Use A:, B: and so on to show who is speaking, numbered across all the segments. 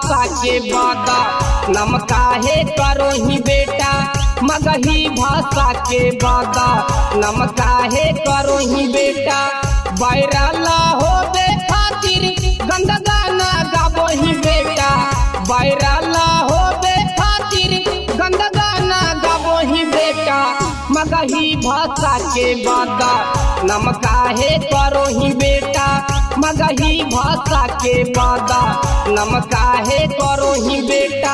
A: भाषा के बादा नम काहे करो ही बेटा। मगही भाषा के बादा नम काहे करो ही बेटा। बैरला हो बे खातिर गंदा गाना गाबो ही बेटा। बैरला हो बे खातिर गंदा गाना गाबो ही बेटा। मगही भाषा के बादा नम काहे करो ही बेटा। मगही भाषा के बादा नम काहे करो ही बेटा।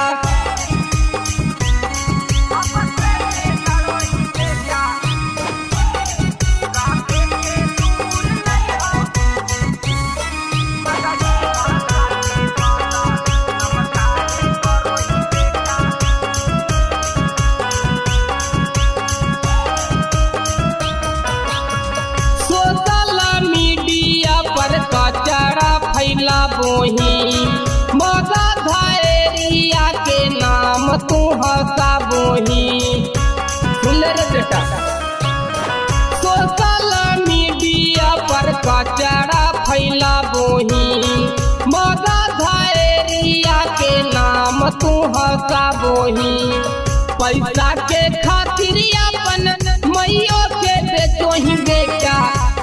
A: कचरा फैला बोही मगा धैरिया के नाम तू हंसा बोही। सुन रे बेटा, सोशल मीडिया पर कचरा फैला बोही मगा धैरिया के नाम तू हंसा बोही। पैसा के खातिर अपन मैयो के बेचो ही बेटा।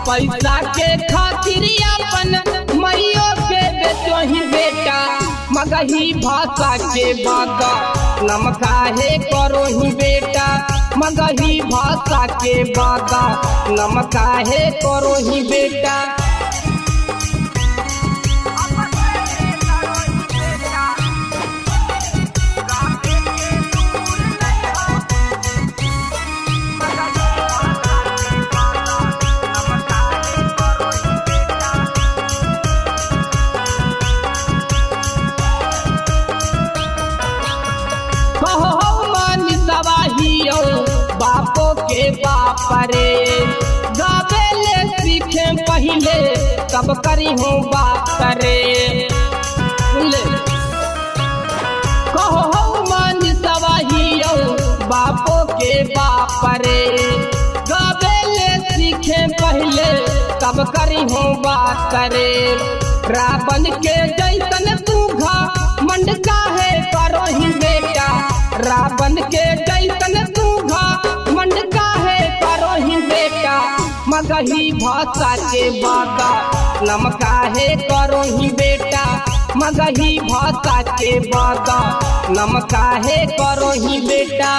A: पैसा के खातिर अपन मैयो के बेचो ही बेटा। मगही भाषा के बादा नम काहे करो ही बेटा। मगही भाषा के बादा नम काहे करो ही बेटा। बापो के बाप रे गावेले सीखे पहले कब करी हूँ बाप रे। कहो मान सवाहियो बापो के बाप रे गावेले सीखे पहले कब करी हूँ बात करे। रावण के जैसन तू घमंड काहे करो ही बेटा। रावण के जैसन तू घमंड काहे करो ही बेटा। मगही भाषा के बादा नम काहे करो ही बेटा। मगही भाषा के बादा नम काहे करो ही बेटा।